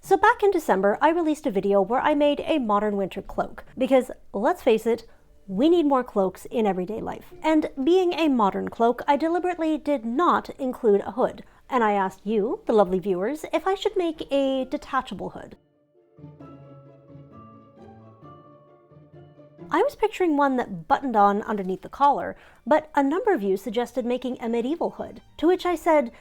So back in December, I released a video where I made a modern winter cloak, because let's face it, we need more cloaks in everyday life. And being a modern cloak, I deliberately did not include a hood. And I asked you, the lovely viewers, if I should make a detachable hood. I was picturing one that buttoned on underneath the collar, but a number of you suggested making a medieval hood, to which I said,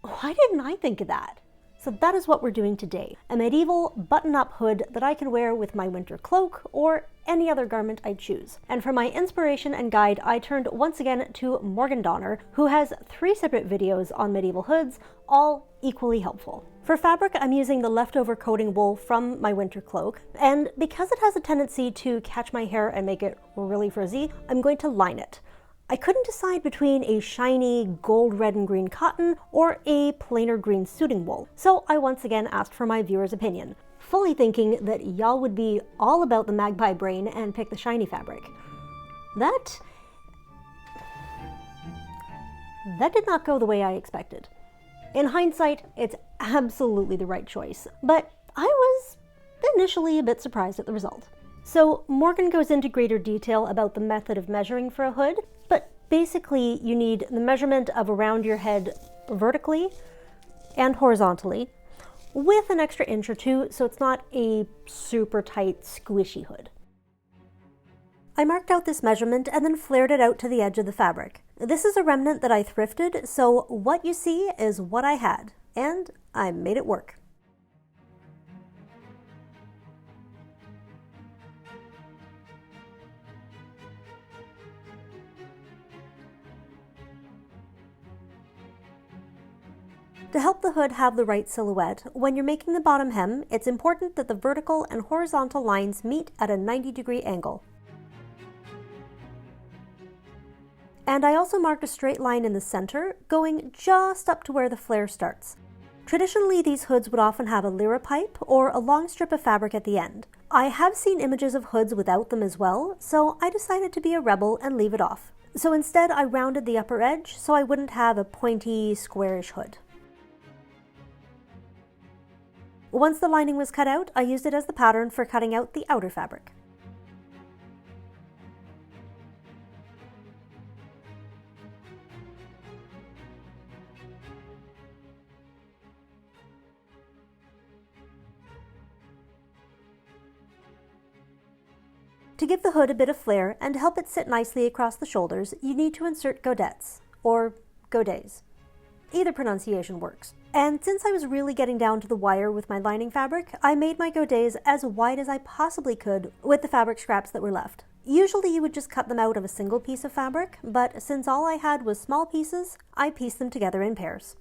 why didn't I think of that? So that is what we're doing today, a medieval button-up hood that I can wear with my winter cloak or any other garment I choose. And for my inspiration and guide, I turned once again to Morgan Donner, who has 3 separate videos on medieval hoods, all equally helpful. For fabric, I'm using the leftover coating wool from my winter cloak, and because it has a tendency to catch my hair and make it really frizzy, I'm going to line it. I couldn't decide between a shiny gold, red, and green cotton or a plainer green suiting wool, so I once again asked for my viewers' opinion, fully thinking that y'all would be all about the magpie brain and pick the shiny fabric. That did not go the way I expected. In hindsight, it's absolutely the right choice, but I was initially a bit surprised at the result. So Morgan goes into greater detail about the method of measuring for a hood, but basically you need the measurement of around your head vertically and horizontally, with an extra inch or 2 so it's not a super tight, squishy hood. I marked out this measurement and then flared it out to the edge of the fabric. This is a remnant that I thrifted, so what you see is what I had, and I made it work. To help the hood have the right silhouette, when you're making the bottom hem, it's important that the vertical and horizontal lines meet at a 90-degree angle. And I also marked a straight line in the center, going just up to where the flare starts. Traditionally, these hoods would often have a lyra pipe or a long strip of fabric at the end. I have seen images of hoods without them as well, so I decided to be a rebel and leave it off. So instead, I rounded the upper edge so I wouldn't have a pointy, squarish hood. Once the lining was cut out, I used it as the pattern for cutting out the outer fabric. To give the hood a bit of flair and to help it sit nicely across the shoulders, you need to insert godettes, or godets. Either pronunciation works. And since I was really getting down to the wire with my lining fabric, I made my godets as wide as I possibly could with the fabric scraps that were left. Usually you would just cut them out of a single piece of fabric, but since all I had was small pieces, I pieced them together in pairs.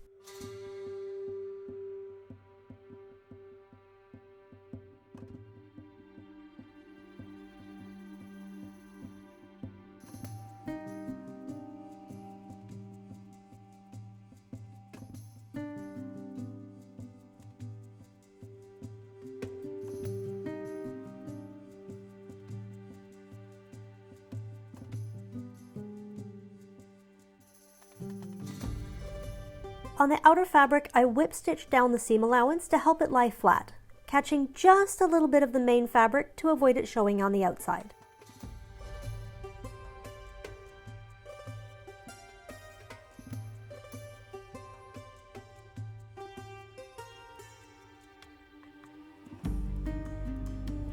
On the outer fabric, I whip-stitched down the seam allowance to help it lie flat, catching just a little bit of the main fabric to avoid it showing on the outside.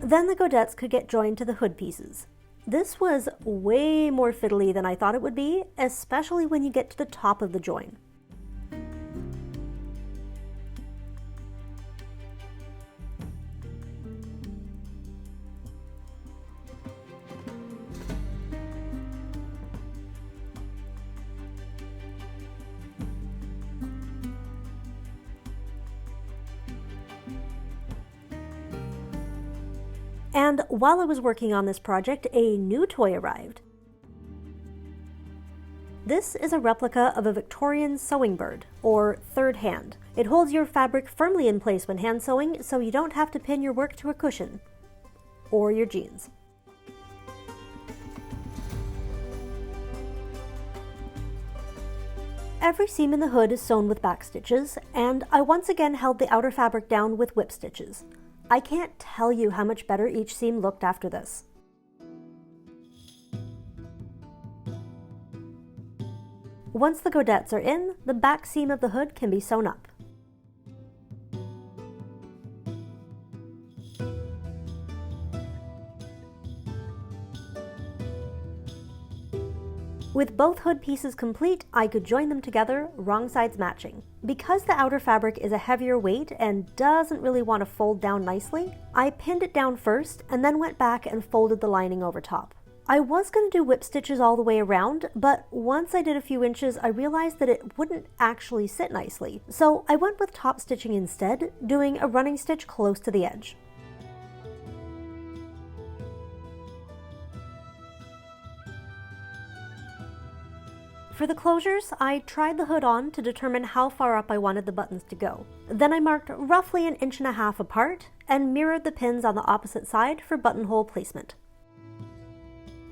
Then the godettes could get joined to the hood pieces. This was way more fiddly than I thought it would be, especially when you get to the top of the join. And while I was working on this project, a new toy arrived. This is a replica of a Victorian sewing bird, or third hand. It holds your fabric firmly in place when hand sewing, so you don't have to pin your work to a cushion, or your jeans. every seam in the hood is sewn with back stitches, and I once again held the outer fabric down with whip stitches. I can't tell you how much better each seam looked after this. Once the godettes are in, the back seam of the hood can be sewn up. With both hood pieces complete, I could join them together, wrong sides matching. Because the outer fabric is a heavier weight and doesn't really want to fold down nicely, I pinned it down first and then went back and folded the lining over top. I was going to do whip stitches all the way around, but once I did a few inches, I realized that it wouldn't actually sit nicely. So I went with top stitching instead, doing a running stitch close to the edge. For the closures, I tried the hood on to determine how far up I wanted the buttons to go. Then I marked roughly 1.5 inches apart and mirrored the pins on the opposite side for buttonhole placement.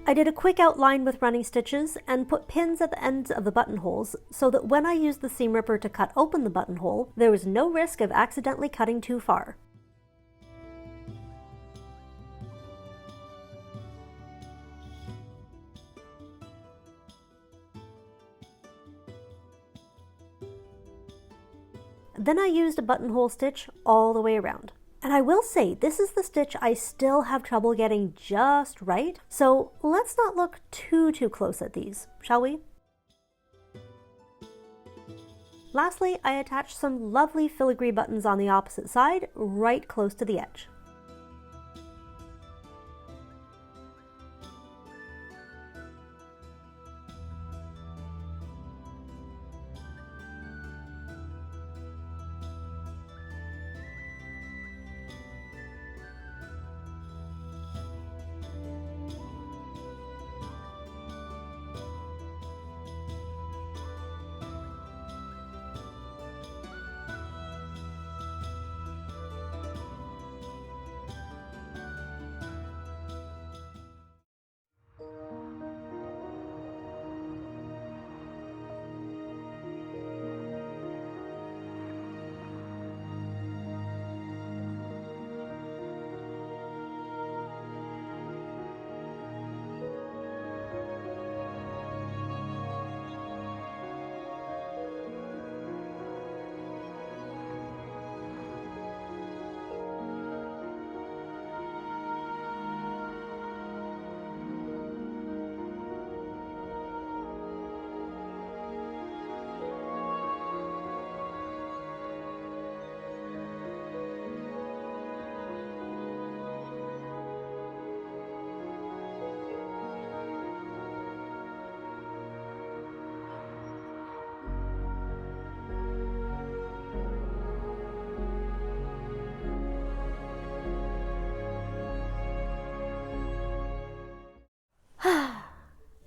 I did a quick outline with running stitches and put pins at the ends of the buttonholes so that when I used the seam ripper to cut open the buttonhole, there was no risk of accidentally cutting too far. Then I used a buttonhole stitch all the way around. And I will say, this is the stitch I still have trouble getting just right, so let's not look too close at these, shall we? Lastly, I attached some lovely filigree buttons on the opposite side, right close to the edge.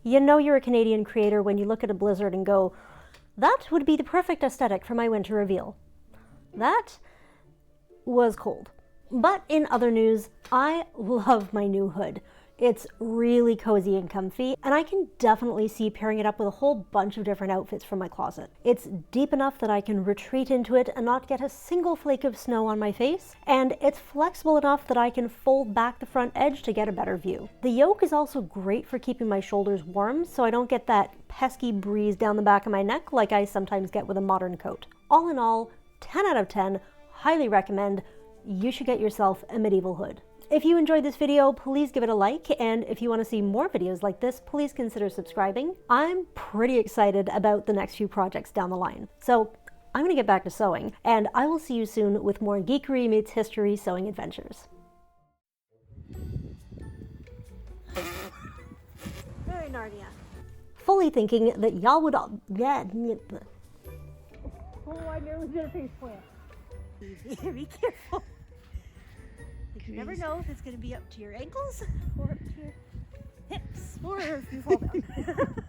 You know you're a Canadian creator when you look at a blizzard and go, that would be the perfect aesthetic for my winter reveal. That was cold. But in other news, I love my new hood. It's really cozy and comfy, and I can definitely see pairing it up with a whole bunch of different outfits from my closet. It's deep enough that I can retreat into it and not get a single flake of snow on my face, and it's flexible enough that I can fold back the front edge to get a better view. The yoke is also great for keeping my shoulders warm so I don't get that pesky breeze down the back of my neck like I sometimes get with a modern coat. All in all, 10 out of 10, highly recommend. You should get yourself a medieval hood. If you enjoyed this video, please give it a like, and if you want to see more videos like this, please consider subscribing. I'm pretty excited about the next few projects down the line. So I'm going to get back to sewing, and I will see you soon with more geekery meets history sewing adventures. Very Narnia. Fully thinking that y'all would all... Oh, I nearly did a face plant. Be careful. You never know if it's going to be up to your ankles or up to your hips or if you fall down.